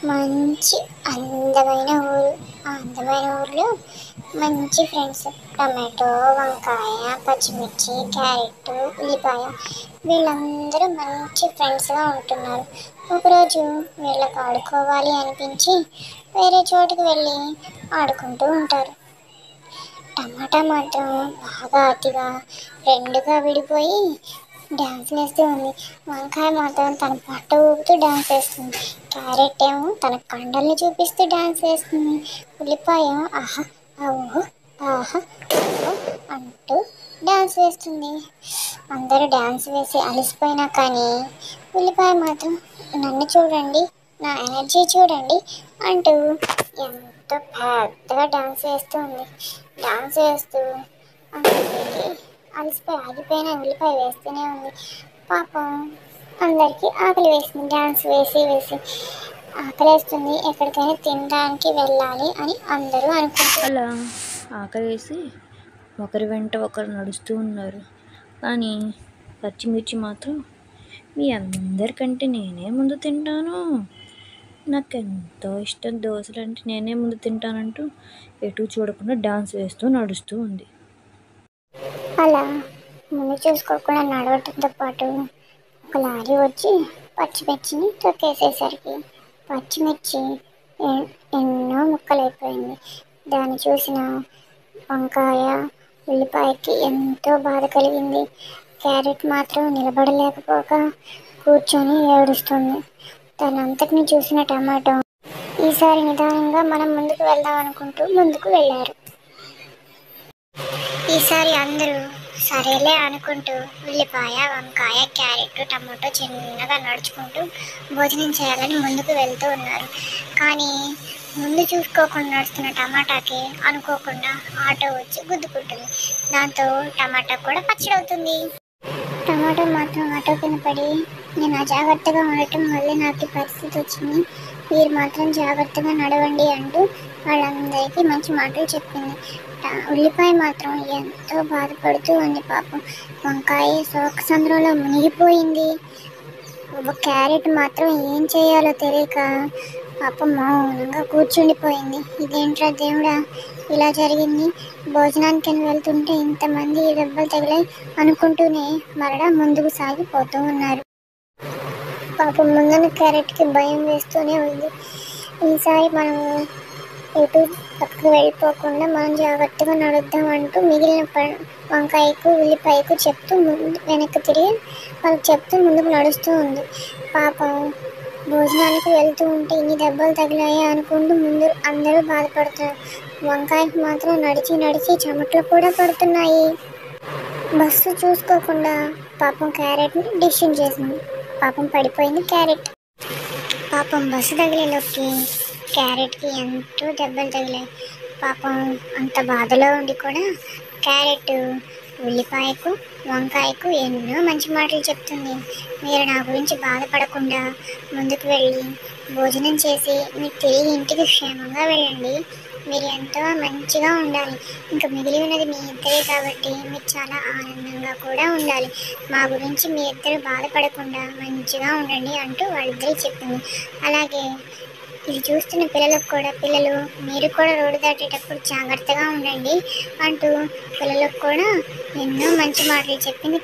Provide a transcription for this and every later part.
మంచి అందమైన ఊరు. ఆ అందమైన ఊరిలో మంచి ఫ్రెండ్స్. టమాటో, వంకాయ, పచ్చిమిర్చి, క్యారెట్, ఉల్లిపాయ వీళ్ళందరూ మంచి ఫ్రెండ్స్గా ఉంటున్నారు. ఒకరోజు వీళ్ళకి ఆడుకోవాలి అనిపించి వేరే చోటుకి వెళ్ళి ఆడుకుంటూ ఉంటారు. టమాటా మాత్రం బాగా అతిగా రెండుగా విడిపోయి డ్యాన్స్లు వేస్తూ ఉంది. వంకాయ మాత్రం తన పట్ట ఊపుతూ డ్యాన్స్ వేస్తుంది. క్యారెట్ ఏమో తన కండల్ని చూపిస్తూ డ్యాన్స్ వేస్తుంది. ఉల్లిపాయ ఆహా ఓహో ఆహా ఓహో అంటూ డ్యాన్స్ వేస్తుంది. అందరూ డ్యాన్స్ వేసి అలసిపోయినా కానీ ఉల్లిపాయ మాత్రం నన్ను చూడండి, నా ఎనర్జీ చూడండి అంటూ ఎంతో పెద్దగా డ్యాన్స్ వేస్తుంది. డ్యాన్స్ వేస్తూ అందరికీ అలసిపోయి ఆగిపోయిన ఉల్లిపాయ వేస్తూనే ఉంది. పాపం అందరికీ ఆకలి వేస్తుంది. డ్యాన్స్ వేసి వేసి ఆకలేస్తుంది, ఎక్కడికైనా తినడానికి వెళ్ళాలి అని అందరూ అనుకుంటారు. అలా ఆకలేసి ఒకరి వెంట ఒకరు నడుస్తూ ఉన్నారు. కానీ పచ్చిమిర్చి మాత్రం మీ అందరికంటే నేనే ముందు తింటాను, నాకెంతో ఇష్టం దోశలు అంటే నేనే ముందు తింటానంటూ ఎటు చూడకుండా డాన్స్ వేస్తూ నడుస్తూ ఉంది. అలా ముందు చూసుకోకుండా నడవటంతో పాటు ఒక లారీ వచ్చి పచ్చిమిర్చిని తొక్కేసేసరికి పచ్చిమిర్చి ఎన్నో ముక్కలైపోయింది. దాన్ని చూసిన వంకాయ, ఉల్లిపాయకి ఎంతో బాధ కలిగింది. క్యారెట్ మాత్రం నిలబడలేకపోక కూర్చొని ఏడుస్తుంది. దానంతటిని చూసిన టమాటో ఈసారి నిదానంగా మనం ముందుకు వెళ్దాం అనుకుంటూ ముందుకు వెళ్ళారు. ఈసారి అందరూ సరేలే అనుకుంటూ ఉల్లిపాయ, వంకాయ, క్యారెట్, టమాటో చిన్నగా నడుచుకుంటూ భోజనం చేయాలని ముందుకు వెళ్తూ ఉన్నారు. కానీ ముందు చూసుకోకుండా నడుస్తున్న టమాటాకి అనుకోకుండా ఆటో వచ్చి గుద్దుకుంటుంది. దాంతో టమాటా కూడా పచ్చడవుతుంది. టమాటో మాత్రం ఆటో కింద పడి నేను అజాగ్రత్తగా ఉండటం వల్లే నాకు ఈ పరిస్థితి వచ్చింది, మీరు మాత్రం జాగ్రత్తగా నడవండి అంటూ వాళ్ళందరికీ మంచి మాటలు చెప్పింది. ఉల్లిపాయ మాత్రం ఎంతో బాధపడుతూ ఉంది. పాపం వంకాయ శోక సంద్రంలో మునిగిపోయింది. క్యారెట్ మాత్రం ఏం చేయాలో తెలియక పాపం మౌనంగా కూర్చుండిపోయింది. ఇదేంట్రా దేవుడా ఇలా జరిగింది, భోజనానికి వెళ్తుంటే ఇంతమంది దెబ్బలు తగిలాయి అనుకుంటూనే మరలా ముందుకు సాగిపోతూ ఉన్నారు. పాపం ముందున్న క్యారెట్కి భయం వేస్తూనే ఉంది. ఈసారి మనం ఎటు పక్కకు వెళ్ళిపోకుండా మనం జాగ్రత్తగా నడుద్దాం అంటూ మిగిలిన వంకాయకు, ఉల్లిపాయకు చెప్తూ వెనక్కి తిరిగి వాళ్ళకి చెప్తూ ముందుకు నడుస్తూ ఉంది. పాపం భోజనానికి వెళ్తూ ఉంటే ఇన్ని దెబ్బలు తగిలాయి అనుకుంటూ ముందు అందరూ బాధపడుతున్నారు. వంకాయకు మాత్రం నడిచి నడిచి చెమటలు కూడా పడుతున్నాయి. బస్సు చూసుకోకుండా పాపం క్యారెట్ని డిసిషన్ చేసింది. పాపం పడిపోయింది క్యారెట్. పాపం బస్సు తగిలేలోకి క్యారెట్కి ఎంతో దెబ్బలు తగిలాయి. పాపం అంత బాధలో ఉండి కూడా క్యారెట్ ఉల్లిపాయకు, వంకాయకు ఎన్నో మంచి మాటలు చెప్తుంది. మీరు నా గురించి బాధపడకుండా ముందుకు వెళ్ళి భోజనం చేసి మీరు తిరిగి ఇంటికి క్షేమంగా వెళ్ళండి, మీరు ఎంతో మంచిగా ఉండాలి, ఇంకా మిగిలి ఉన్నది మీ ఇద్దరే కాబట్టి మీరు చాలా ఆనందంగా కూడా ఉండాలి, మా గురించి మీ ఇద్దరు బాధపడకుండా మంచిగా ఉండండి అంటూ వాళ్ళిద్దరికి చెప్పింది. అలాగే ఇది చూస్తున్న పిల్లలకు కూడా పిల్లలు మీరు కూడా రోడ్డు దాటేటప్పుడు జాగ్రత్తగా ఉండండి అంటూ పిల్లలకు కూడా ఎన్నో మంచి మాటలు చెప్పింది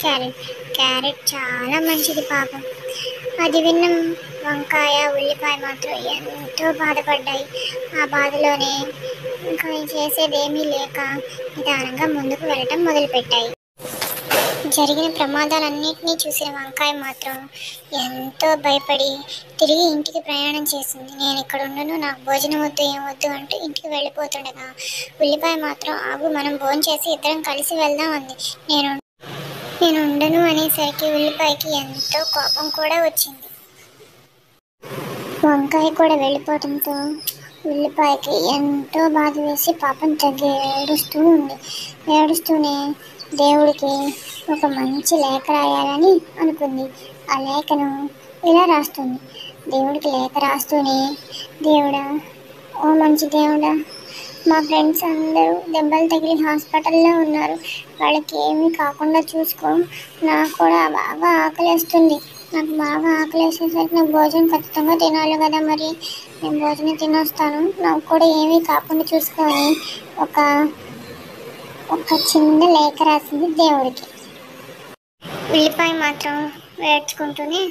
క్యారెట్ చాలా మంచిది పాపం. అది విన్న వంకాయ, ఉల్లిపాయ మాత్రం ఎంతో బాధపడ్డాయి. ఆ బాధలోనే ఇంకా చేసేది ఏమీ లేక నిదానంగా ముందుకు వెళ్ళటం మొదలుపెట్టాయి. జరిగిన ప్రమాదాలన్నింటినీ చూసిన వంకాయ మాత్రం ఎంతో భయపడి తిరిగి ఇంటికి ప్రయాణం చేసింది. నేను ఇక్కడ ఉండను, నాకు భోజనం వద్దు, ఏం వద్దు అంటూ ఇంటికి వెళ్ళిపోతుండగా ఉల్లిపాయ మాత్రం ఆగు, మనం భోజనం చేసి ఇద్దరం కలిసి వెళ్దాం అంది. నేను ఉండను అనేసరికి ఉల్లిపాయకి ఎంతో కోపం కూడా వచ్చింది. వంకాయ కూడా వెళ్ళిపోవడంతో ఉల్లిపాయకి ఎంతో బాధ వేసి పాపం తగ్గి ఏడుస్తూ ఉంది. ఏడుస్తూనే దేవుడికి ఒక మంచి లేఖ రాయాలని అనుకుంది. ఆ లేఖను ఇలా రాస్తుంది. దేవుడికి లేఖ రాస్తూనే, దేవుడా, ఓ మంచి దేవుడా, మా ఫ్రెండ్స్ అందరూ దెబ్బలు తగిలి హాస్పిటల్లో ఉన్నారు, వాళ్ళకి ఏమీ కాకుండా చూసుకో, నాకు కూడా బాగా ఆకలిస్తుంది, నాకు బాగా ఆకలి వేసేసరికి నాకు భోజనం ఖచ్చితంగా తినాలి కదా, మరి నేను భోజనం తినొస్తాను. నాకు కూడా ఏమీ కాకుండా చూసుకొని ఒక ఒక చిన్న లేఖ రాసింది దేవుడికి. ఉల్లిపాయ మాత్రం వేడ్చుకుంటూనే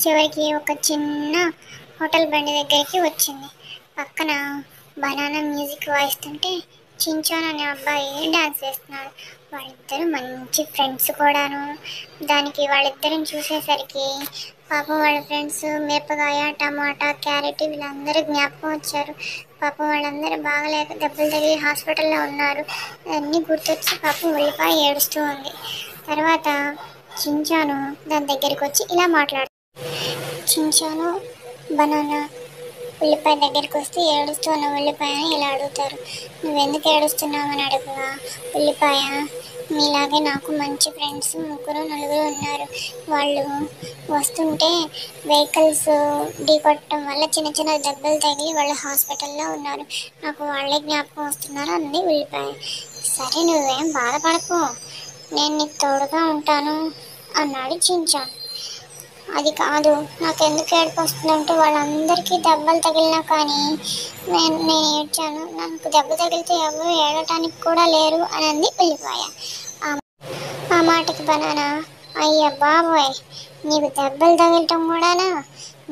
చివరికి ఒక చిన్న హోటల్ బండి దగ్గరికి వచ్చింది. పక్కన బనానా మ్యూజిక్ వాయిస్తుంటే చించాన్ అనే అబ్బాయి డాన్స్ వేస్తున్నాడు. వాళ్ళిద్దరూ మంచి ఫ్రెండ్స్ కూడాను. దానికి వాళ్ళిద్దరిని చూసేసరికి పాపం వాళ్ళ ఫ్రెండ్స్ మిరపకాయ, టమాటా, క్యారెట్ వీళ్ళందరూ జ్ఞాపకం వచ్చారు. పాపం వాళ్ళందరూ బాగలేక దెబ్బలు తగిలి హాస్పిటల్లో ఉన్నారు. అన్నీ గుర్తొచ్చి పాపం ఉల్లిపాయ ఏడుస్తూ ఉంది. తర్వాత చించాను దాని దగ్గరికి వచ్చి ఇలా మాట్లాడు. చించాను బనానా ఉల్లిపాయ దగ్గరికి వస్తే ఏడుస్తూ ఉన్న ఉల్లిపాయని ఇలా అడుగుతారు. నువ్వెందుకు ఏడుస్తున్నావు అని అడుగుగా ఉల్లిపాయ, మీలాగే నాకు మంచి ఫ్రెండ్స్ 3-4 ఉన్నారు. వాళ్ళు వస్తుంటే వెహికల్స్ ఢీకొట్టడం వల్ల చిన్న చిన్న దెబ్బలు తగిలి వాళ్ళు హాస్పిటల్లో ఉన్నారు. నాకు వాళ్ళే జ్ఞాపకం వస్తున్నారు అంది ఉల్లిపాయ. సరే నువ్వేం బాధపడకు, నేను నీకు తోడుగా ఉంటాను అన్నాడు చించాన్. అది కాదు, నాకు ఎందుకు ఏడుపు వస్తుందంటే వాళ్ళందరికీ దెబ్బలు తగిలినా కానీ నేను ఏడ్చాను. నాకు దెబ్బ తగిలితే ఎవరు ఏడటానికి కూడా లేరు అని అంది ఉల్లిపాయ. ఆ మాటకి బనానా, అయ్య బాబోయ్, నీకు దెబ్బలు తగిలటం కూడానా?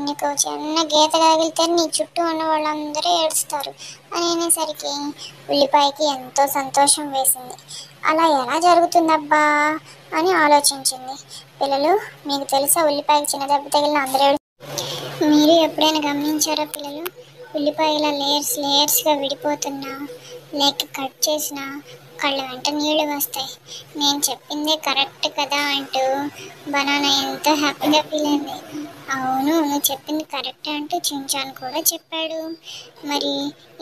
నీకు చిన్న గీత తగిలితే నీ చుట్టూ ఉన్న వాళ్ళందరూ ఏడుస్తారు అని అనేసరికి ఉల్లిపాయకి ఎంతో సంతోషం వేసింది. అలా ఎలా జరుగుతుందబ్బా అని ఆలోచించింది. పిల్లలు, మీకు తెలుసా ఉల్లిపాయకి చిన్న దెబ్బ తగిలిన అందరూ మీరు ఎప్పుడైనా గమనించారా పిల్లలు? ఉల్లిపాయ ఇలా లేయర్స్గా విడిపోతున్నా లేక కట్ చేసినా కళ్ళ వెంట నీళ్ళు వస్తాయి. నేను చెప్పిందే కరెక్ట్ కదా అంటూ బనానా ఎంతో హ్యాపీగా ఫీల్ అయింది. అవును, నువ్వు చెప్పింది కరెక్ట్ అంటూ చించాన్ కూడా చెప్పాడు. మరి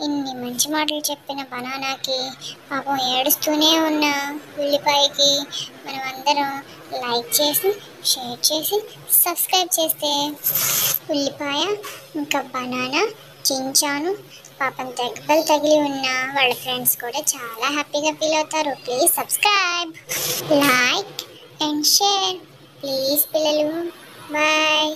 ఇన్ని మంచి మాటలు చెప్పిన బనానాకి పాపం ఏడుస్తూనే ఉన్న ఉల్లిపాయకి మనం అందరం లైక్ చేసి షేర్ చేసి సబ్స్క్రైబ్ చేస్తే ఉల్లిపాయ ఇంకా బనానా చించాను పాపం దెబ్బలు తగిలి ఉన్న వాళ్ళ ఫ్రెండ్స్ కూడా చాలా హ్యాపీగా ఫీల్ అవుతారు. Please subscribe, like and share please పిల్లలు. బాయ్.